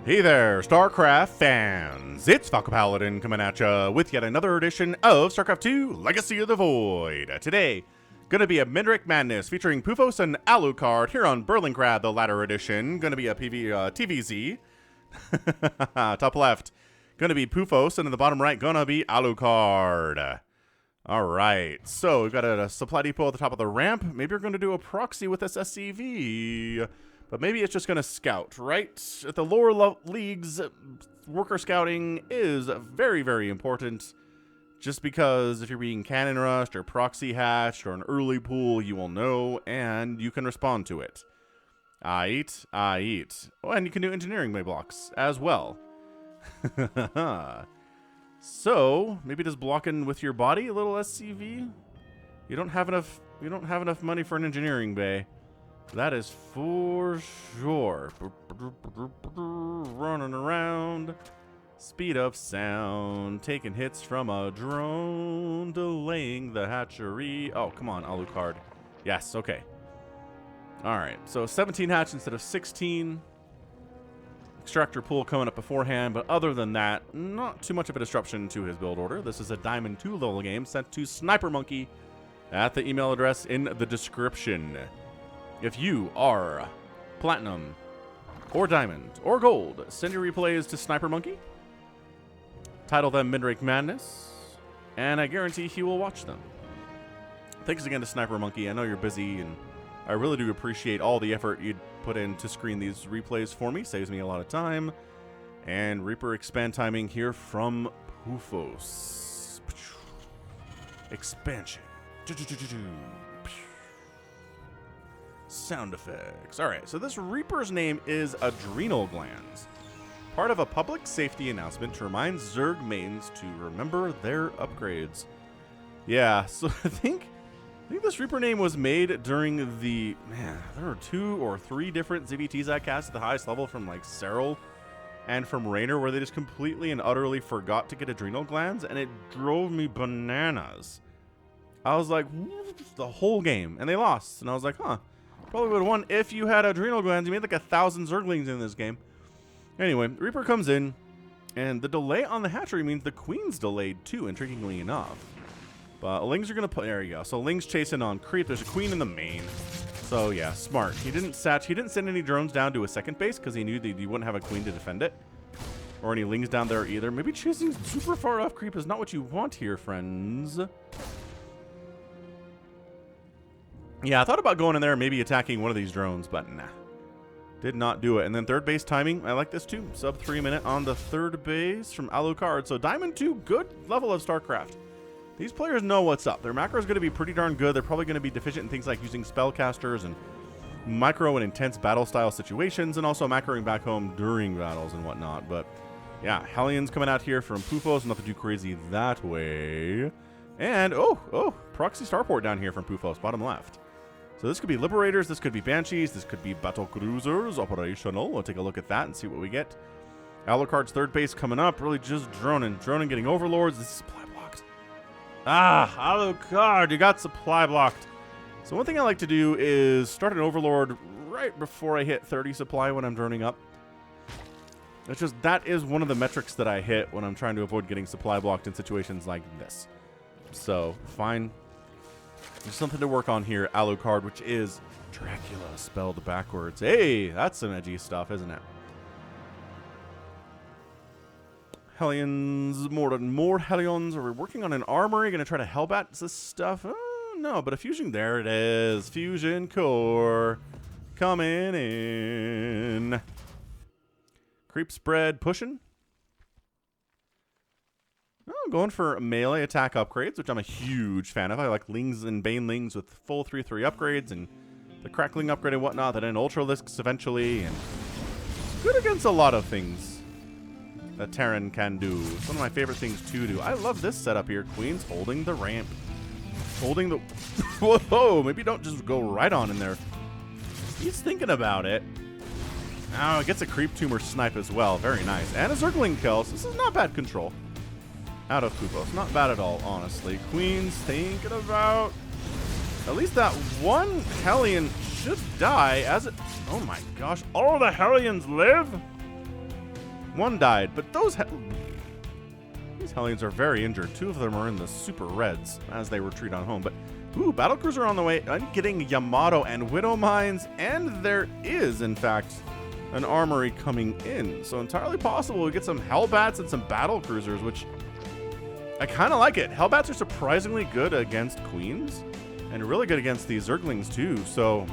Hey there, StarCraft fans! It's Falcon Paladin coming at ya with yet another edition of StarCraft 2 Legacy of the Void. Today, gonna be a Midrank Madness featuring Mpoufos and Alucard here on Berlingrad, the latter edition. Gonna be a TVZ. Top left, gonna be Mpoufos, and in the bottom right, gonna be Alucard. Alright, so we've got a supply depot at the top of the ramp. Maybe we're gonna do a proxy with this SCV. But maybe it's just going to scout, right? At the lower leagues, worker scouting is very, very important. Just because if you're being cannon rushed or proxy hatched or an early pool, you will know and you can respond to it. Aight. Oh, and you can do engineering blocks as well. So, maybe just blocking with your body, a little SCV? You don't have enough money for an engineering bay. That is for sure. Running around. Speed of sound. Taking hits from a drone. Delaying the hatchery. Oh, come on, Alucard. Yes, okay. Alright, so 17 hatch instead of 16. Extractor pool coming up beforehand, but other than that, not too much of a disruption to his build order. This is a Diamond 2 level game sent to Sniper Monkey at the email address in the description. If you are Platinum, or Diamond, or Gold, send your replays to Sniper Monkey. Title them Midrank Madness, and I guarantee he will watch them. Thanks again to Sniper Monkey. I know you're busy, and I really do appreciate all the effort you'd put in to screen these replays for me. Saves me a lot of time. And Reaper expand timing here from Mpoufos. Expansion. Sound effects. Alright, so this Reaper's name is Adrenal Glands. Part of a public safety announcement to remind Zerg mains to remember their upgrades. Yeah, so I think this Reaper name was made during the... Man, there were 2 or 3 different ZVTs I cast at the highest level from like Serral and from Raynor where they just completely and utterly forgot to get Adrenal Glands, and it drove me bananas. I was like, the whole game, and they lost, and I was like, huh. Probably would have won if you had Adrenal Glands. You made like 1,000 Zerglings in this game. Anyway, Reaper comes in, and the delay on the hatchery means the Queen's delayed too, intriguingly enough. But Lings are going to put... There you go. So Lings chasing on creep. There's a Queen in the main. So yeah, smart. He didn't send any drones down to a second base because he knew that he wouldn't have a Queen to defend it. Or any Lings down there either. Maybe chasing super far off creep is not what you want here, friends. Yeah, I thought about going in there and maybe attacking one of these drones, but nah. Did not do it. And then third base timing, I like this too. Sub 3 minute on the third base from Alucard. So Diamond 2, good level of StarCraft. These players know what's up. Their macro is going to be pretty darn good. They're probably going to be deficient in things like using spellcasters and micro and intense battle style situations, and also macroing back home during battles and whatnot. But yeah, Hellions coming out here from Mpoufos, nothing too crazy that way. And oh, proxy starport down here from Mpoufos, bottom left. So this could be Liberators, this could be Banshees, this could be Battle Cruisers, operational. We'll take a look at that and see what we get. Alucard's third base coming up, really just droning, getting Overlords. This is supply blocked. Ah, Alucard, you got supply blocked. So one thing I like to do is start an Overlord right before I hit 30 supply when I'm droning up. It's just, that is one of the metrics that I hit when I'm trying to avoid getting supply blocked in situations like this. So, fine. There's something to work on here, Alucard, which is Dracula spelled backwards. Hey, that's some edgy stuff, isn't it? Hellions, more Hellions. Are we working on an armory? Gonna try to Hellbat this stuff? Oh, no, but a fusion. There it is. Fusion core coming in. Creep spread pushing. Oh, going for melee attack upgrades, which I'm a huge fan of. I like Lings and Banelings with full 3/3 upgrades and the Crackling upgrade and whatnot, that in Ultralisks eventually, and good against a lot of things that Terran can do. It's one of my favorite things to do. I love this setup here. Queen's holding the ramp. Holding the... Whoa, maybe don't just go right on in there. He's thinking about it. Oh, it gets a Creep Tumor snipe as well. Very nice. And a Zergling kill, so this is not bad control. Out of Mpoufos. Not bad at all, honestly. Queen's thinking about... At least that one Hellion should die as it... Oh my gosh. All the Hellions live? One died, but these Hellions are very injured. 2 of them are in the super reds as they retreat on home. But, ooh, battlecruiser on the way. I'm getting Yamato and Widow Mines, and there is, in fact, an armory coming in. So entirely possible we get some Hellbats and some battlecruisers, which I kind of like it. Hellbats are surprisingly good against queens, and really good against these Zerglings too. So,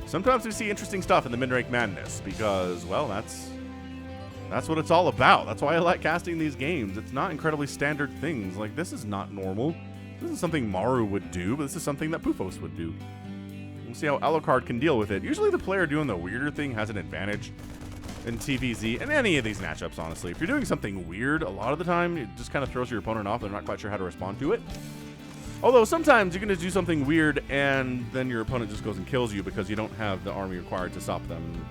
sometimes we see interesting stuff in the mid-rank madness because, well, that's what it's all about. That's why I like casting these games. It's not incredibly standard things. Like, this is not normal. This is something Maru would do, but this is something that Mpoufos would do. We'll see how Alucard can deal with it. Usually the player doing the weirder thing has an advantage in TVZ, and any of these matchups, honestly. If you're doing something weird, a lot of the time, it just kind of throws your opponent off. They're not quite sure how to respond to it. Although sometimes you're going to do something weird, and then your opponent just goes and kills you because you don't have the army required to stop them.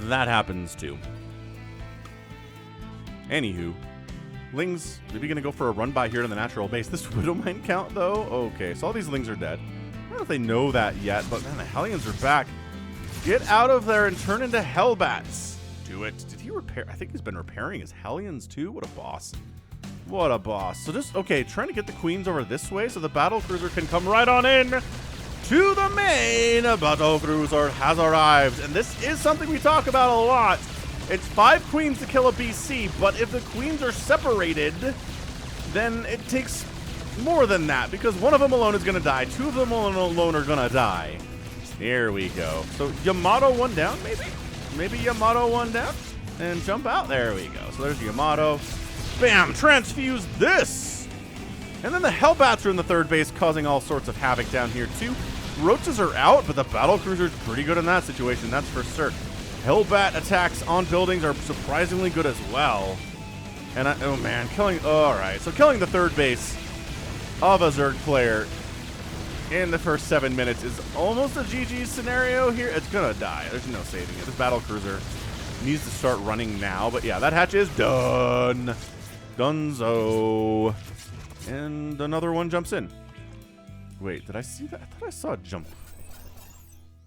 That happens too. Anywho, Lings maybe going to go for a run by here to the natural base. This Widowmine count, though? Okay, so all these Lings are dead. I don't know if they know that yet, but man, the Hellions are back. Get out of there and turn into Hellbats. Do it. Did he repair? I think he's been repairing his Hellions too. What a boss. What a boss. So just, okay, trying to get the queens over this way so the battlecruiser can come right on in to the main. Battlecruiser has arrived. And this is something we talk about a lot. It's 5 queens to kill a BC, but if the queens are separated, then it takes more than that because one of them alone is going to die. 2 of them alone are going to die. Here we go. So Yamato 1 down, maybe? Maybe Yamato 1 down and jump out. There we go. So there's Yamato. Bam! Transfuse this! And then the Hellbats are in the 3rd base causing all sorts of havoc down here too. Roaches are out, but the battlecruiser's pretty good in that situation, that's for certain. Hellbat attacks on buildings are surprisingly good as well. And oh man, alright, so killing the 3rd base of a Zerg player in the first 7 minutes is almost a GG scenario here. It's gonna die. There's no saving it. This battlecruiser needs to start running now. But yeah, that hatch is done. Dunzo. And another one jumps in. Wait, did I see that? I thought I saw a jump.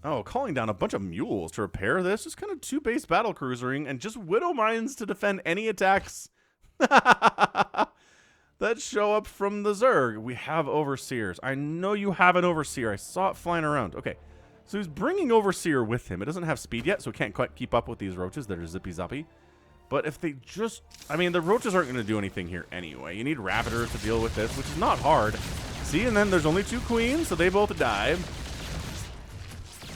Oh, calling down a bunch of mules to repair this. Just kind of 2 base battlecruisering and just Widow Mines to defend any attacks that show up from the Zerg. We have Overseers. I know you have an Overseer. I saw it flying around. Okay, so he's bringing Overseer with him. It doesn't have speed yet, so it can't quite keep up with these roaches that are zippy-zappy. But if they just... I mean, the roaches aren't going to do anything here anyway. You need Ravagers to deal with this, which is not hard. See, and then there's only 2 queens, so they both die.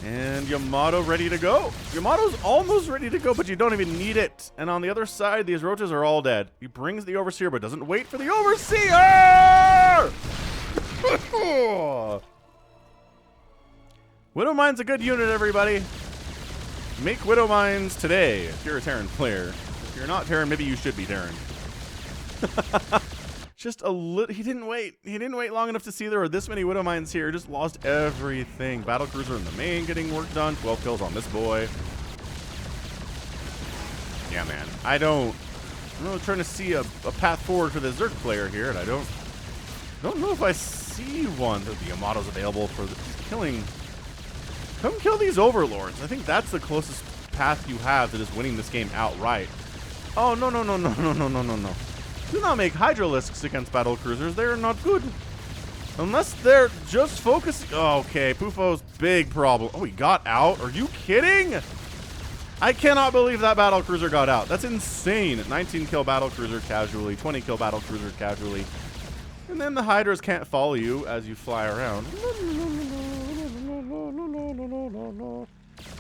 And Yamato ready to go. Yamato's almost ready to go, but you don't even need it. And on the other side, these roaches are all dead. He brings the Overseer, but doesn't wait for the Overseer! Widow Mine's a good unit, everybody. Make Widow Mines today if you're a Terran player. If you're not Terran, maybe you should be Terran. Just a little. He didn't wait. He didn't wait long enough to see there were this many Widow Mines here. Just lost everything. Battlecruiser in the main getting work done. 12 kills on this boy. Yeah, man. I'm really trying to see a path forward for the Zerg player here, and I don't know if I see one. The Yamato's available for the killing. Come kill these Overlords. I think that's the closest path you have to just winning this game outright. Oh, no. Do not make Hydralisks against battlecruisers. They are not good. Unless they're just focusing. Oh, okay, Mpoufos, big problem. Oh, he got out? Are you kidding? I cannot believe that battlecruiser got out. That's insane. 19 kill battlecruiser casually, 20 kill battlecruiser casually. And then the Hydras can't follow you as you fly around.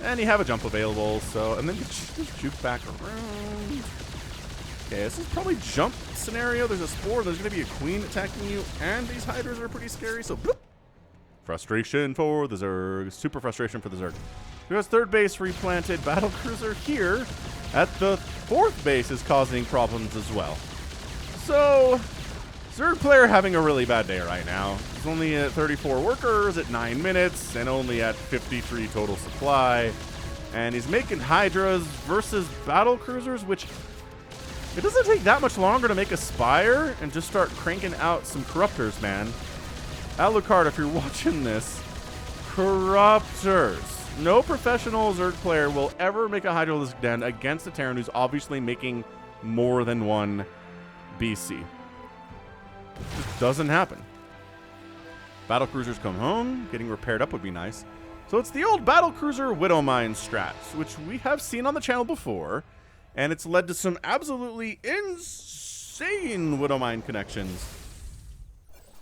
And you have a jump available, so, and then just juke back around. Okay, this is probably jump scenario. There's a spore, there's going to be a queen attacking you, and these Hydras are pretty scary, so bloop. Frustration for the Zerg. Super frustration for the Zerg. Who has 3rd base replanted. Battlecruiser here at the 4th base is causing problems as well. So, Zerg player having a really bad day right now. He's only at 34 workers at 9 minutes and only at 53 total supply. And he's making Hydras versus battlecruisers, which it doesn't take that much longer to make a Spire and just start cranking out some Corruptors, man. Alucard, if you're watching this, Corruptors. No professional Zerg player will ever make a Hydralisk Den against a Terran who's obviously making more than one BC. It just doesn't happen. Battle cruisers come home. Getting repaired up would be nice. So it's the old battle cruiser Widowmine strats, which we have seen on the channel before, and it's led to some absolutely insane Widowmine connections.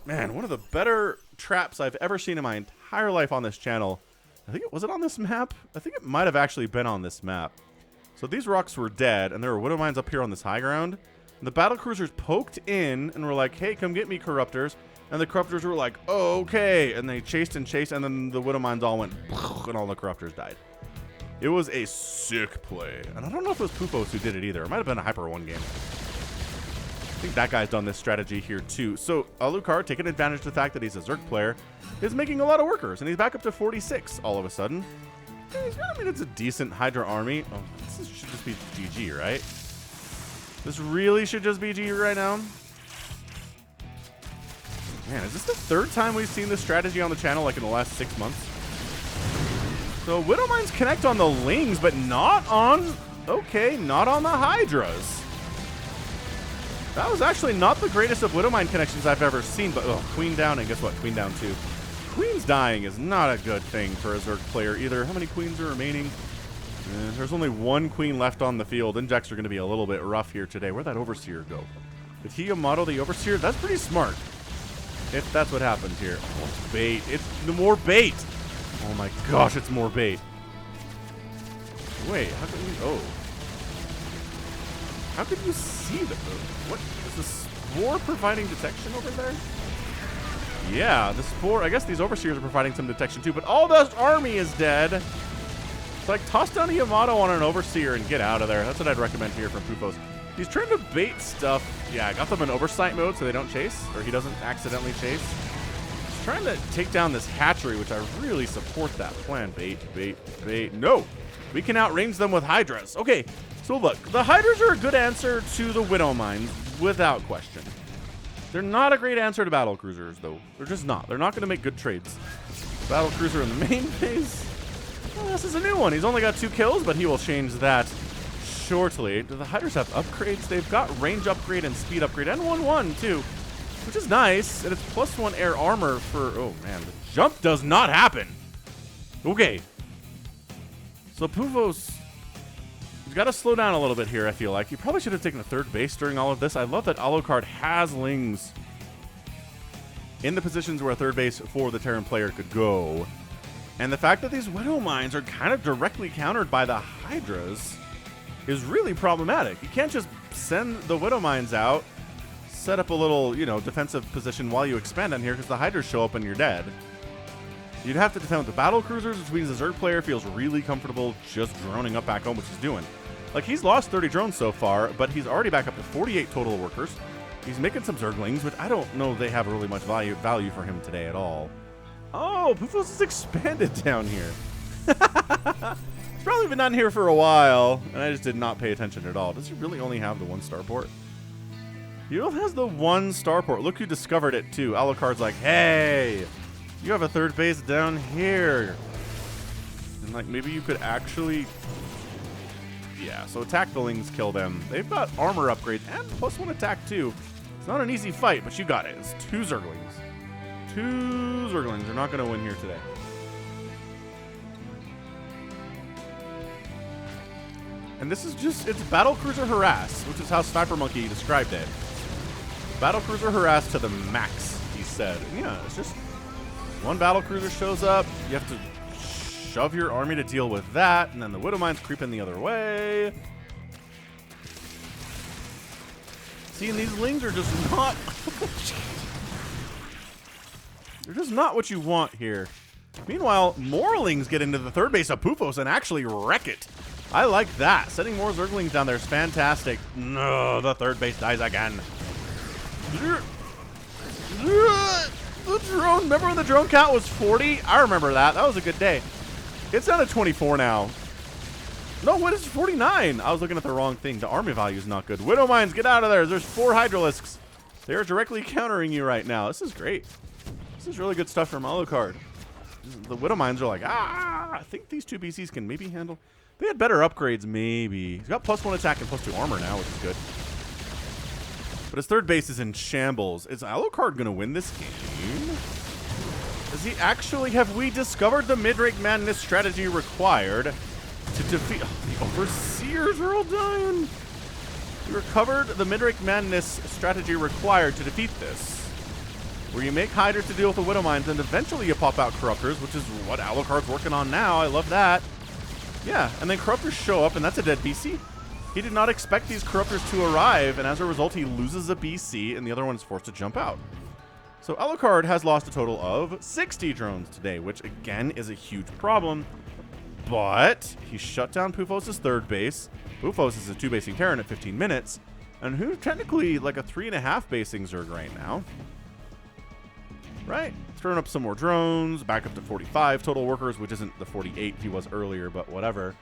Man, one of the better traps I've ever seen in my entire life on this channel. I think was it on this map? I think it might have actually been on this map. So these rocks were dead, and there were Widowmines up here on this high ground. And the battle cruisers poked in and were like, hey, come get me, Corruptors. And the Corruptors were like, oh, okay. And they chased and chased, and then the Widowmines all went, and all the Corruptors died. It was a sick play. And I don't know if it was Mpoufos who did it either. It might have been a Hyper 1 game. I think that guy's done this strategy here too. So Alucard, taking advantage of the fact that he's a Zerg player, is making a lot of workers, and he's back up to 46 all of a sudden. I mean, it's a decent Hydra army. Oh, this should just be GG, right? This really should just be GG right now. Man, is this the third time we've seen this strategy on the channel, like in the last 6 months? So Widowmines connect on the Lings, but not on, okay, not on the Hydras. That was actually not the greatest of Widowmine connections I've ever seen, but oh, Queen down, and guess what? Queen down too. Queen's dying is not a good thing for a Zerg player either. How many queens are remaining? There's only one queen left on the field. Injects are going to be a little bit rough here today. Where'd that Overseer go? Did he model the Overseer? That's pretty smart. If that's what happened here. Oh, it's bait. It's more bait. Oh my gosh, it's more bait. Wait, how can we... Oh. How could you see the... What? Is the Spore providing detection over there? Yeah, the Spore... I guess these Overseers are providing some detection too, but all this army is dead. It's like, toss down a Yamato on an Overseer and get out of there. That's what I'd recommend here from Mpoufos. He's trying to bait stuff. Yeah, I got them in oversight mode so they don't chase, or he doesn't accidentally chase. He's trying to take down this hatchery, which I really support that plan. Bait, bait, bait. No! We can outrange them with Hydras. Okay, so look, the Hydras are a good answer to the Widowmines, without question. They're not a great answer to battle cruisers, though. They're just not. They're not going to make good trades. Battle cruiser in the main phase. Well, this is a new one. He's only got 2 kills, but he will change that shortly. Do the Hydras have upgrades? They've got range upgrade and speed upgrade, and 1/1 too, which is nice. And it's +1 air armor for... Oh man, the jump does not happen. Okay. So Mpoufos, he's got to slow down a little bit here, I feel like. He probably should have taken a 3rd base during all of this. I love that Alucard has Lings in the positions where a 3rd base for the Terran player could go. And the fact that these Widowmines are kind of directly countered by the Hydras is really problematic. You can't just send the Widowmines out, set up a little, you know, defensive position while you expand on here, because the Hydras show up and you're dead. You'd have to defend with the battle cruisers, which means the Zerg player feels really comfortable just droning up back home, which he's doing. Like, he's lost 30 drones so far, but he's already back up to 48 total workers. He's making some Zerglings, which I don't know they have really much value for him today at all. Oh, Mpoufos is expanded down here. He's probably been down here for a while, and I just did not pay attention at all. Does he really only have the 1 starport? He only has the 1 starport. Look who discovered it, too. Alucard's like, hey, you have a 3rd base down here. And, like, maybe you could actually... Yeah, so attack the Lings, kill them. They've got armor upgrades and +1 attack, too. It's not an easy fight, but you got it. It's 2 Zerglings. 2 Zerglings are not going to win here today. And this is just, it's Battlecruiser Harass, which is how Sniper Monkey described it. Battlecruiser Harass to the max, he said. And yeah, it's just 1 Battlecruiser shows up, you have to shove your army to deal with that, and then the Widowmines creep in the other way. See, and these Lings are just not... They're just not what you want here. Meanwhile, more Lings get into the 3rd base of Mpoufos and actually wreck it. I like that. Setting more Zerglings down there is fantastic. No, the 3rd base dies again. The drone, remember when the drone count was 40? I remember that. That was a good day. It's down to 24 now. No, what is 49? I was looking at the wrong thing. The army value is not good. Widowmines, get out of there. There's 4 Hydralisks. They're directly countering you right now. This is great. This is really good stuff from Alucard. the Widow Mines are like, I think these two BCs can maybe handle. They had better upgrades, maybe. He's got +1 attack and +2 armor now, which is good. But his third base is in shambles. Is Alucard going to win this game? Does he actually, have we discovered the Midrank madness strategy required to defeat? Oh, the Overseers are all dying. We recovered the Midrank madness strategy required to defeat this. Where you make Hydras to deal with the Widow Mines, and eventually you pop out Corruptors, which is what Alucard's working on now. I love that. Yeah, and then Corruptors show up, and that's a dead BC. He did not expect these Corruptors to arrive, and as a result, he loses a BC, and the other one is forced to jump out. So Alucard has lost a total of 60 drones today, which, again, is a huge problem. But he shut down Mpoufos' third base. Mpoufos is a 2-basing Terran at 15 minutes, and who's technically like a 3.5-basing Zerg right now. Right? Throwing up some more drones, back up to 45 total workers, which isn't the 48 he was earlier, but whatever.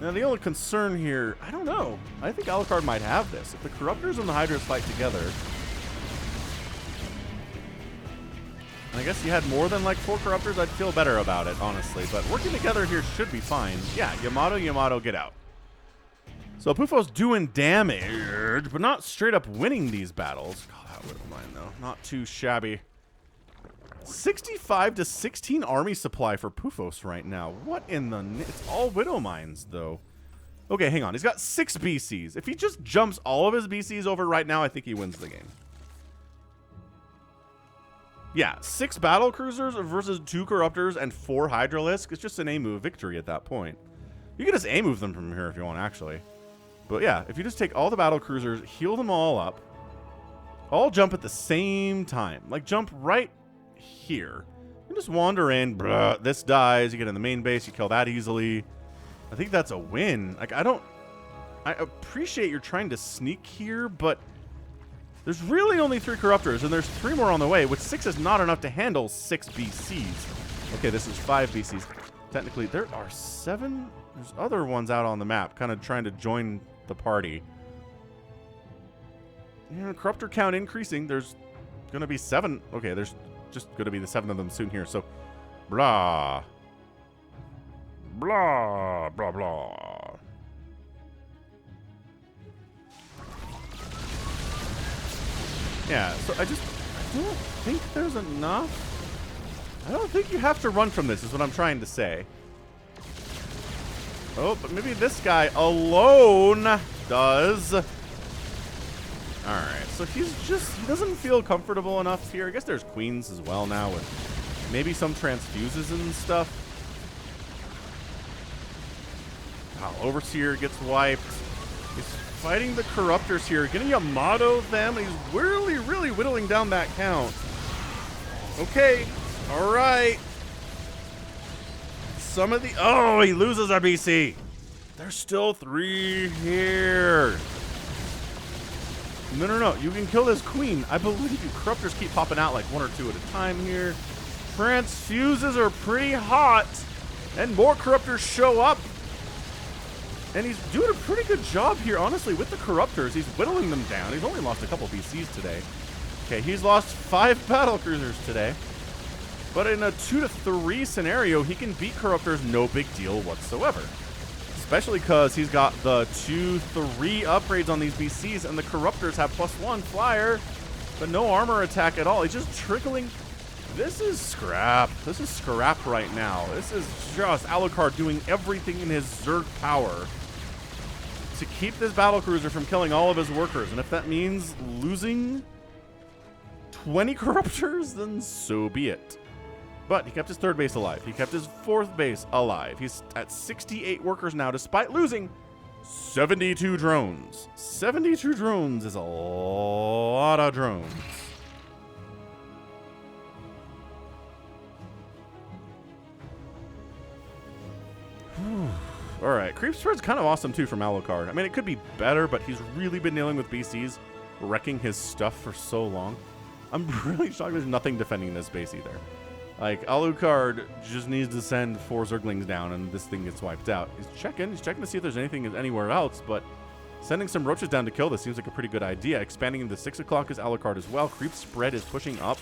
Now, the only concern here, I don't know. I think Alucard might have this. If the Corruptors and the Hydras fight together, and I guess you had more than like 4 Corruptors, I'd feel better about it, honestly. But working together here should be fine. Yeah, Yamato, get out. So Mpoufos doing damage, but not straight up winning these battles. God, that wouldn't mind, though. Not too shabby. 65 to 16 army supply for Mpoufos right now. What in the... It's all Widow Mines, though. Okay, hang on. He's got 6 BCs. If he just jumps all of his BCs over right now, I think he wins the game. Yeah, 6 battle cruisers versus 2 Corruptors and 4 Hydralisks. It's just an A-move victory at that point. You can just A-move them from here if you want, actually. But yeah, if you just take all the battle cruisers, heal them all up, all jump at the same time. Like, jump right here. You just wander in, bruh, this dies, you get in the main base, you kill that easily. I think that's a win. Like, I appreciate you're trying to sneak here, but there's really only 3 Corruptors, and there's 3 more on the way, which 6 is not enough to handle 6 BCs. Okay, this is 5 BCs. Technically, there are 7. There's other ones out on the map, kind of trying to join the party. Yeah, Corruptor count increasing. There's going to be 7. Okay, there's just going to be the 7 of them soon here. So, blah. Blah, blah, blah. Yeah, so I don't think there's enough. I don't think you have to run from this, is what I'm trying to say. Oh, but maybe this guy alone does. Alright, so he doesn't feel comfortable enough here. I guess there's queens as well now with maybe some transfuses and stuff. Wow, Overseer gets wiped. He's fighting the Corruptors here, getting Yamato them, and he's really, really whittling down that count. Okay, alright. Some of the... Oh, he loses our BC. There's still 3 here. No. You can kill this queen. I believe you. Corruptors keep popping out like 1 or 2 at a time here. Transfuses are pretty hot. And more Corruptors show up. And he's doing a pretty good job here, honestly, with the Corruptors. He's whittling them down. He's only lost a couple BCs today. Okay, he's lost 5 battle cruisers today. But in a 2 to 3 scenario, he can beat Corruptors no big deal whatsoever. Especially because he's got the 2-3 upgrades on these BCs, and the Corruptors have +1 flyer, but no armor attack at all. He's just trickling. This is scrap. This is scrap right now. This is just Alucard doing everything in his Zerg power to keep this battlecruiser from killing all of his workers. And if that means losing 20 Corruptors, then so be it. But he kept his 3rd base alive. He kept his 4th base alive. He's at 68 workers now, despite losing 72 drones. 72 drones is a lot of drones. All right, creep spread's kind of awesome too from Alucard. I mean, it could be better, but he's really been dealing with BCs, wrecking his stuff for so long. I'm really shocked there's nothing defending this base either. Like, Alucard just needs to send 4 Zerglings down, and this thing gets wiped out. He's checking to see if there's anything anywhere else, but sending some roaches down to kill this seems like a pretty good idea. Expanding into 6 o'clock is Alucard as well. Creep spread is pushing up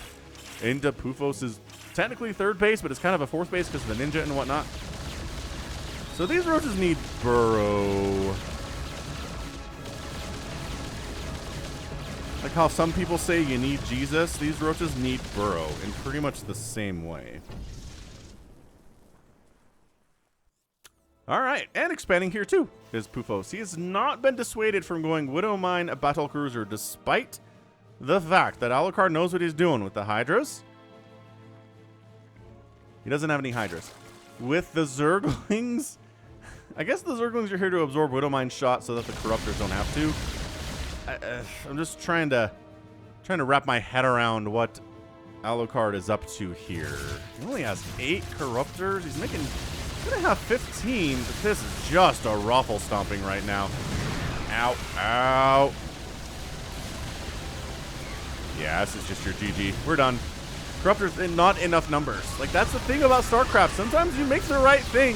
into Mpoufos' technically third base, but it's kind of a fourth base because of the ninja and whatnot. So these roaches need burrow. Like how some people say you need Jesus, these roaches need burrow in pretty much the same way. All right, and expanding here too is Mpoufos. He has not been dissuaded from going Widowmine Battlecruiser despite the fact that Alucard knows what he's doing with the Hydras. He doesn't have any Hydras. With the Zerglings, I guess the Zerglings are here to absorb Widowmine shot so that the Corruptors don't have to. I'm just trying to wrap my head around what Alucard is up to here. He only has 8 Corruptors. He's gonna have 15, but this is just a ruffle stomping right now. Ow, ow. Yeah, this is just your GG. We're done. Corruptors in not enough numbers. Like, that's the thing about StarCraft. Sometimes you make the right thing.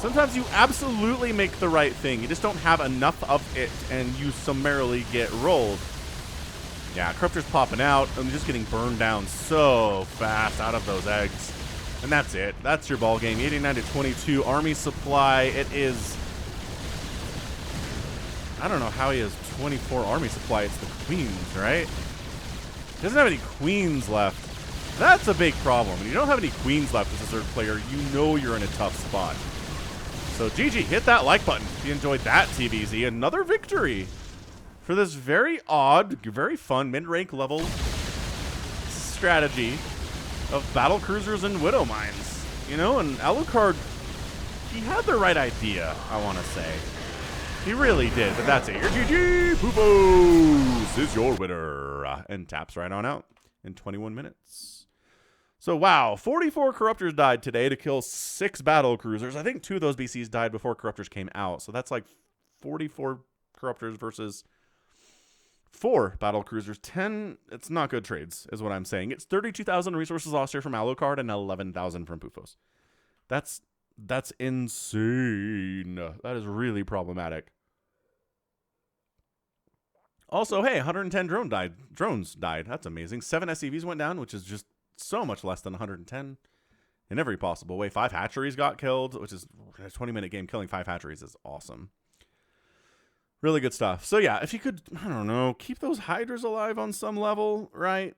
Sometimes you absolutely make the right thing. You just don't have enough of it, and you summarily get rolled. Yeah, Corruptor's popping out. I'm just getting burned down so fast out of those eggs. And that's it. That's your ball game. 89 to 22. Army supply. It is... I don't know how he has 24 army supply. It's the queens, right? He doesn't have any queens left. That's a big problem. When you don't have any queens left as a third player, you know you're in a tough spot. So GG, hit that like button if you enjoyed that, TVZ. Another victory for this very odd, very fun mid-rank level strategy of battle cruisers and widow mines. You know, and Alucard, he had the right idea, I want to say. He really did, but that's it. Your GG, Mpoufos is your winner. And taps right on out in 21 minutes. So, wow, 44 Corruptors died today to kill 6 battle cruisers. I think 2 of those BCs died before Corruptors came out. So that's like 44 Corruptors versus 4 battle cruisers. 10, it's not good trades, is what I'm saying. It's 32,000 resources lost here from Alucard and 11,000 from Mpoufos. That's insane. That is really problematic. Also, hey, 110 drones died. That's amazing. 7 SCVs went down, which is just so much less than 110 in every possible way. 5 hatcheries got killed, which is a 20-minute game. Killing 5 hatcheries is awesome. Really good stuff. So yeah, if you could, I don't know, keep those hydras alive on some level, right?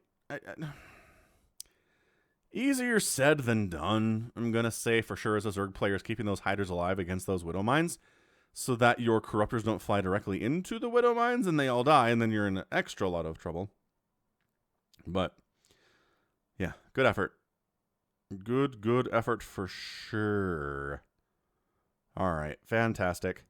Easier said than done, I'm going to say for sure as a Zerg player, is keeping those hydras alive against those widow mines so that your corruptors don't fly directly into the widow mines and they all die, and then you're in an extra lot of trouble. But yeah, good effort. Good effort for sure. All right, fantastic.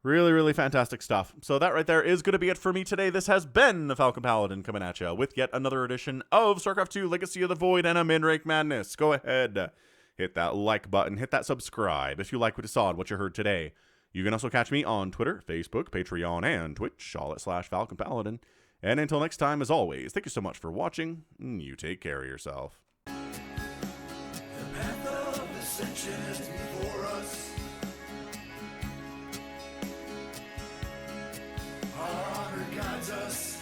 Really, really fantastic stuff. So that right there is going to be it for me today. This has been the Falcon Paladin coming at you with yet another edition of StarCraft 2 Legacy of the Void and a Midrank Madness. Go ahead, hit that like button, hit that subscribe if you like what you saw and what you heard today. You can also catch me on Twitter, Facebook, Patreon, and Twitch, all at /Falcon Paladin. And until next time, as always, thank you so much for watching. You take care of yourself. The path of ascension is before us. Our honor guides us.